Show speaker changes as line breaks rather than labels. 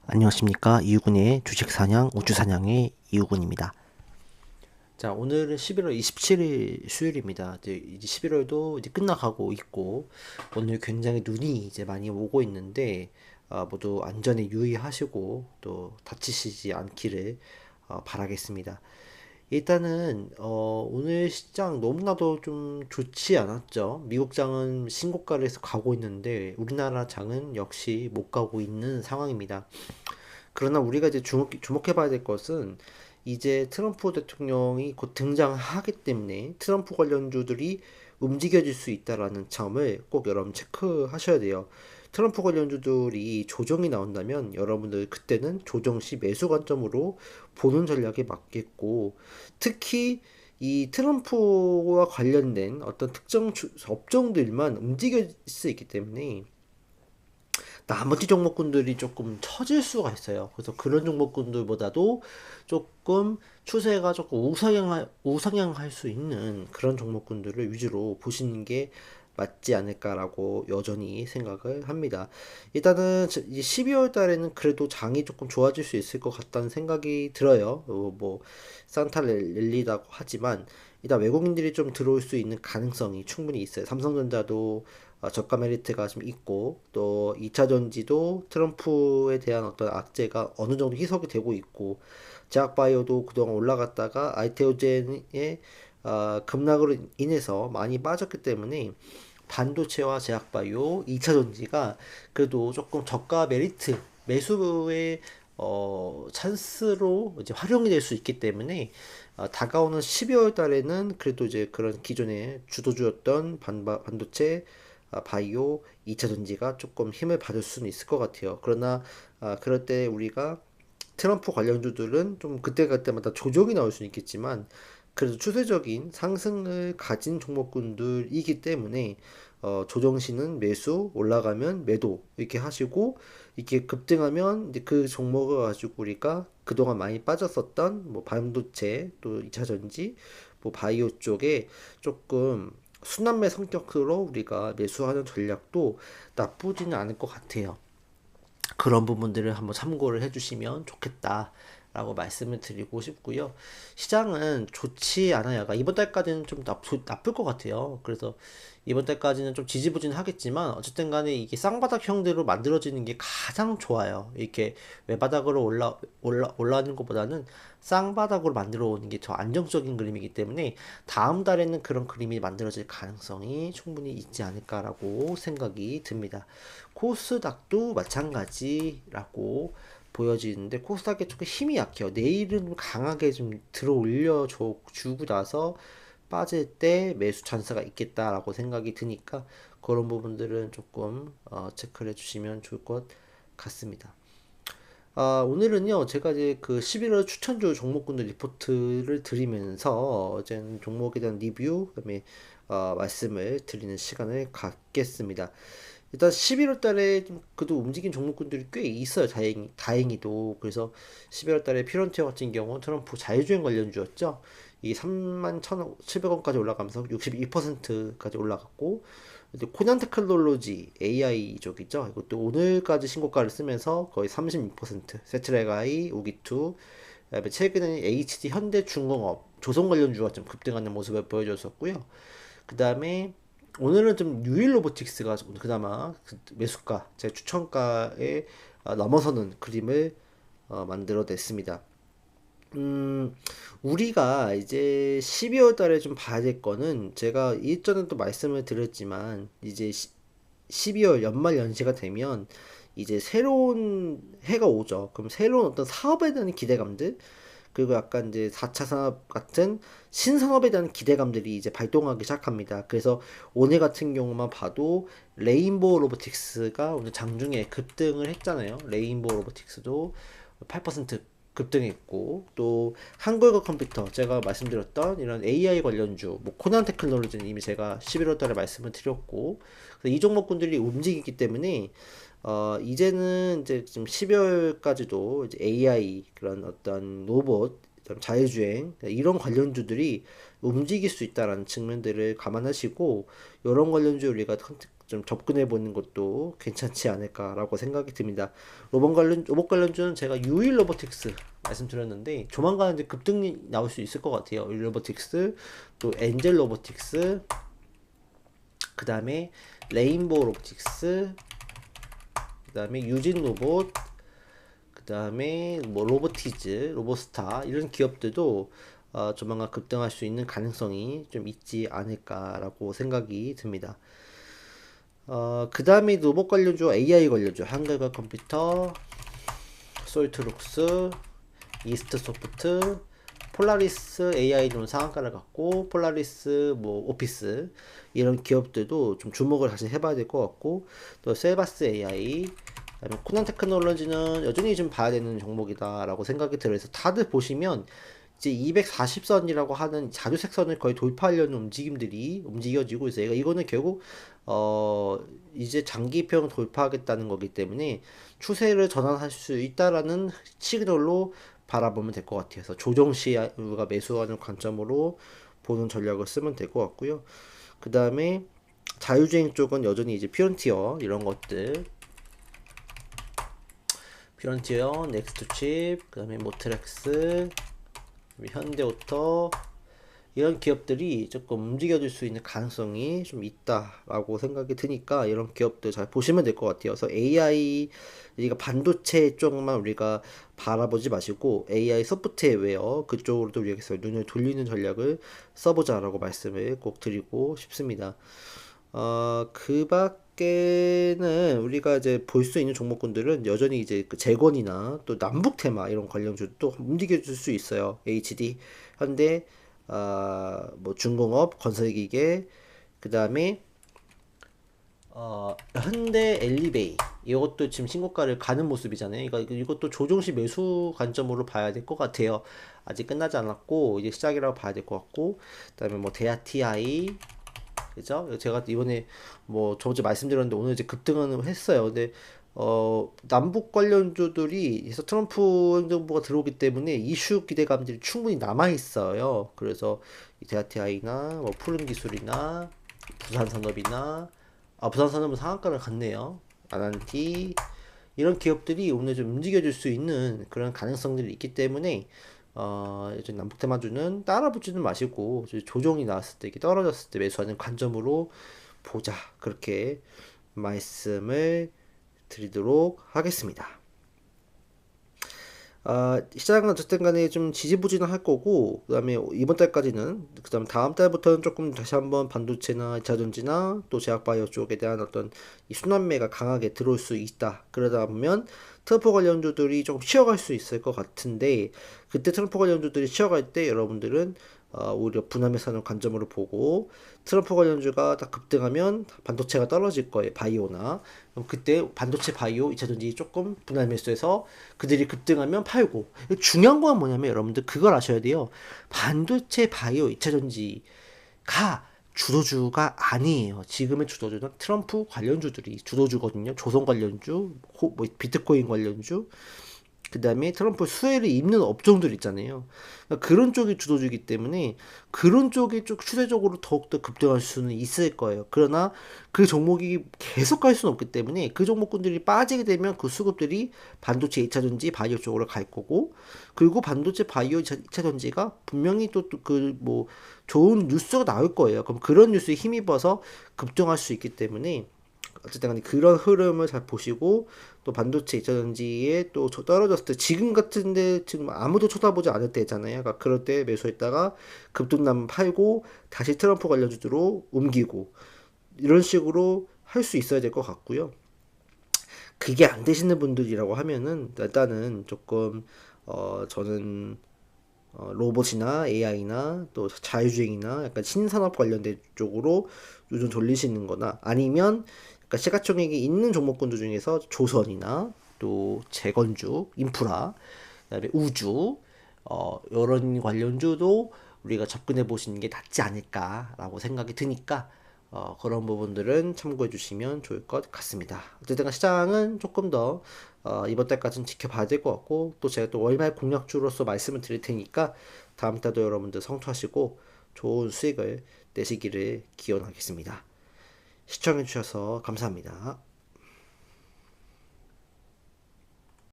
안녕하십니까. 이유군의 주식사냥, 우주사냥의 이유군입니다. 자, 오늘은 11월 27일 수요일입니다. 이제 11월도 이제 끝나가고 있고, 오늘 굉장히 눈이 이제 많이 오고 있는데, 모두 안전에 유의하시고, 또 다치시지 않기를 바라겠습니다. 일단은 오늘 시장 너무나도 좀 좋지 않았죠. 미국 장은 신고가를 가고 있는데 우리나라 장은 역시 못 가고 있는 상황입니다. 그러나 우리가 이제 주목해봐야 될 것은 이제 트럼프 대통령이 곧 등장하기 때문에 트럼프 관련주들이 움직여질 수 있다라는 점을 꼭 여러분 체크하셔야 돼요. 트럼프 관련주들이 조정이 나온다면 여러분들 그때는 조정 시 매수 관점으로 보는 전략에 맞겠고, 특히 이 트럼프와 관련된 어떤 특정 업종들만 움직일 수 있기 때문에 나머지 종목군들이 조금 처질 수가 있어요. 그래서 그런 종목군들보다도 조금 추세가 조금 우상향할 수 있는 그런 종목군들을 위주로 보시는 게 맞지 않을까라고 여전히 생각을 합니다. 일단은 이 12월 달에는 그래도 장이 조금 좋아질 수 있을 것 같다는 생각이 들어요. 뭐 산타 랠리라고 하지만 일단 외국인들이 좀 들어올 수 있는 가능성이 충분히 있어요. 삼성전자도 저가 메리트가 좀 있고, 또 2차 전지도 트럼프에 대한 어떤 악재가 어느 정도 희석이 되고 있고, 제약바이오도 그동안 올라갔다가 아이테오젠의 급락으로 인해서 많이 빠졌기 때문에 반도체와 제약바이오, 2차 전지가 그래도 조금 저가 메리트 매수의 찬스로 이제 활용이 될 수 있기 때문에 다가오는 12월 달에는 그래도 이제 그런 기존의 주도주였던 반도체, 바이오, 2차 전지가 조금 힘을 받을 수는 있을 것 같아요. 그러나 그럴 때 우리가 트럼프 관련주들은 좀 그때그때마다 조정이 나올 수는 있겠지만 그래도 추세적인 상승을 가진 종목군들이기 때문에 조정시는 매수, 올라가면 매도 이렇게 하시고, 이렇게 급등하면 이제 그 종목을 가지고 우리가 그동안 많이 빠졌었던 뭐 반도체, 또 2차 전지, 뭐 바이오 쪽에 조금 순환매 성격으로 우리가 매수하는 전략도 나쁘지는 않을 것 같아요. 그런 부분들을 한번 참고를 해주시면 좋겠다라고 말씀을 드리고 싶고요. 시장은 좋지 않아요. 그러니까 이번 달까지는 좀 나쁠 것 같아요. 그래서 이번 달까지는 좀 지지부진하겠지만 어쨌든 간에 이게 쌍바닥형대로 만들어지는 게 가장 좋아요. 이렇게 외바닥으로 올라오는 것보다는 쌍바닥으로 만들어 오는 게 더 안정적인 그림이기 때문에 다음 달에는 그런 그림이 만들어질 가능성이 충분히 있지 않을까라고 생각이 듭니다. 코스닥도 마찬가지라고 보여지는데 코스닥에 조금 힘이 약해요. 내일은 강하게 좀 들어 올려 주고 나서 빠질 때 매수 찬스가 있겠다라고 생각이 드니까 그런 부분들은 조금 체크를 해주시면 좋을 것 같습니다. 오늘은요, 제가 이제 그 11월 추천주 종목군들 리포트를 드리면서 이제 종목에 대한 리뷰, 그다음에 말씀을 드리는 시간을 갖겠습니다. 일단 11월 달에 좀 그래도 움직인 종목군들이 꽤 있어요. 다행히도. 그래서 11월 달에 피런티어 같은 경우 트럼프 자율주행 관련주였죠. 이 31,700원까지 올라가면서 62%까지 올라갔고, 이제 코난 테크놀로지 AI 쪽이죠. 이것도 오늘까지 신고가를 쓰면서 거의 36%, 세트레가이, 우기투, 그다음에 최근에 HD 현대중공업, 조선 관련주가 좀 급등하는 모습을 보여줬었고요. 그 다음에 오늘은 좀 유일 로보틱스가 그나마 매수가, 제 추천가에 넘어서는 그림을 만들어냈습니다. 음, 우리가 이제 12월 달에 좀 봐야 될 거는 제가 일전에도 말씀을 드렸지만 이제 12월 연말 연시가 되면 이제 새로운 해가 오죠. 그럼 새로운 어떤 사업에 대한 기대감들, 그리고 약간 이제 4차 산업 같은 신산업에 대한 기대감들이 이제 발동하기 시작합니다. 그래서 오늘 같은 경우만 봐도 레인보우 로보틱스가 오늘 장중에 급등을 했잖아요. 레인보우 로보틱스도 8% 급등했고, 또 한국어 컴퓨터 제가 말씀드렸던 이런 AI 관련주 뭐 코난 테크놀로지는 이미 제가 11월 달에 말씀을 드렸고, 이 종목군들이 움직이기 때문에 이제는 이제 지금 12월까지도 이제 AI 그런 어떤 로봇 그다음 자율주행 이런 관련주들이 움직일 수 있다라는 측면들을 감안하시고 이런 관련주 우리가 좀 접근해 보는 것도 괜찮지 않을까라고 생각이 듭니다. 로봇 관련주는 제가 유일 로보틱스 말씀드렸는데 조만간 이제 급등이 나올 수 있을 것 같아요. 유일 로보틱스, 또 엔젤 로보틱스, 그 다음에 레인보우 로보틱스, 그 다음에 유진 로봇, 그 다음에 뭐 로보티즈, 로보스타 이런 기업들도 조만간 급등할 수 있는 가능성이 좀 있지 않을까라고 생각이 듭니다. 그 다음에 로봇 관련주, AI 관련주, 한글과 컴퓨터, 솔트룩스, 이스트소프트, 폴라리스 AI는 상한가를 갖고 폴라리스 뭐 오피스 이런 기업들도 좀 주목을 다시 해봐야 될 것 같고, 또 셀바스 AI, 그다음에 코난 테크놀로지는 여전히 좀 봐야 되는 종목이다라고 생각이 들어서 다들 보시면 이제 240선이라고 하는 자주색 선을 거의 돌파하려는 움직임들이 움직여지고 있어요. 이거는 결국 이제 장기평 돌파하겠다는 거기 때문에 추세를 전환할 수 있다라는 시그널로 바라보면 될 것 같아요. 그래서 조정 시 우리가 매수하는 관점으로 보는 전략을 쓰면 될 것 같고요. 그 다음에 자율주행 쪽은 여전히 이제 피런티어 이런 것들, 피런티어, 넥스트칩, 그 다음에 모트렉스, 현대오토 이런 기업들이 조금 움직여줄 수 있는 가능성이 좀 있다라고 생각이 드니까 이런 기업들 잘 보시면 될 것 같아요. 그래서 AI, 우리가 반도체 쪽만 우리가 바라보지 마시고 AI 소프트웨어 그쪽으로도 우리가 눈을 돌리는 전략을 써보자라고 말씀을 꼭 드리고 싶습니다. 그 밖에는 우리가 이제 볼 수 있는 종목군들은 여전히 이제 그 재건이나 또 남북 테마 이런 관련주도 움직여줄 수 있어요. HD, 현대, 뭐 중공업, 건설기계, 그 다음에 현대 엘리베이 이것도 지금 신고가를 가는 모습이잖아요. 그러니까 이것도 조정시 매수 관점으로 봐야 될 것 같아요. 아직 끝나지 않았고 이제 시작이라고 봐야 될 것 같고, 그다음에 뭐 대하 TI, 그죠? 제가 이번에 뭐 저번주에 말씀드렸는데 오늘 이제 급등은 했어요. 근데 남북 관련주들이 그래서 트럼프 행정부가 들어오기 때문에 이슈 기대감들이 충분히 남아 있어요. 그래서 대하티아이나 뭐 푸른 기술이나 부산산업이나 부산산업은 상한가를 갔네요. 아난티 이런 기업들이 오늘 좀 움직여줄 수 있는 그런 가능성들이 있기 때문에 요즘 남북 테마주는 따라붙지는 마시고 조정이 나왔을 때, 이렇게 떨어졌을 때 매수하는 관점으로 보자, 그렇게 말씀을 드리도록 하겠습니다. 시장은 어쨌든 간에 좀 지지부진은 할 거고, 그 다음에 이번 달까지는, 그 다음 다음 달부터는 조금 다시 한번 반도체나 자전지나 또 제약바이오 쪽에 대한 어떤 이 순환매가 강하게 들어올 수 있다. 그러다 보면 트럼프 관련주들이 좀 쉬어갈 수 있을 것 같은데, 그때 트럼프 관련주들이 쉬어갈 때 여러분들은 오히려 분할매 사는 관점으로 보고, 트럼프 관련주가 딱 급등하면 반도체가 떨어질 거예요. 바이오나. 그럼 그때 반도체 바이오 2차전지 조금 분할 매수해서 그들이 급등하면 팔고. 중요한 건 뭐냐면 여러분들 그걸 아셔야 돼요. 반도체 바이오 2차전지가 주도주가 아니에요. 지금의 주도주는 트럼프 관련주들이 주도주거든요. 조선 관련주, 뭐 비트코인 관련주, 그 다음에 트럼프 수혜를 입는 업종들 있잖아요. 그러니까 그런 쪽이 주도주기 때문에 그런 쪽이 좀 추세적으로 더욱더 급등할 수는 있을 거예요. 그러나 그 종목이 계속 갈 수는 없기 때문에 그 종목군들이 빠지게 되면 그 수급들이 반도체 2차전지 바이오 쪽으로 갈 거고, 그리고 반도체 바이오 2차전지가 분명히 또 그 뭐 좋은 뉴스가 나올 거예요. 그럼 그런 뉴스에 힘입어서 급등할 수 있기 때문에 어쨌든 간에 그런 흐름을 잘 보시고, 또 반도체 2차전지에 또 떨어졌을 때 지금 같은데 지금 아무도 쳐다보지 않을 때잖아요. 그러니까 그럴 때 매수했다가 급등나면 팔고 다시 트럼프 관련주로 옮기고 이런 식으로 할 수 있어야 될 것 같고요. 그게 안 되시는 분들이라고 하면은 일단은 조금 저는 로봇이나 AI나 또 자율주행이나 약간 신산업 관련된 쪽으로 요즘 돌리시는 거나, 아니면 그러니까 시가총액이 있는 종목군들 중에서 조선이나 또 재건주, 인프라, 그다음에 우주, 이런 관련주도 우리가 접근해 보시는 게 낫지 않을까라고 생각이 드니까 그런 부분들은 참고해 주시면 좋을 것 같습니다. 어쨌든 시장은 조금 더 이번 달까지는 지켜봐야 될 것 같고, 또 제가 또 월말 공략주로서 말씀을 드릴 테니까 다음 달도 여러분들 성투하시고 좋은 수익을 내시기를 기원하겠습니다. 시청해 주셔서 감사합니다.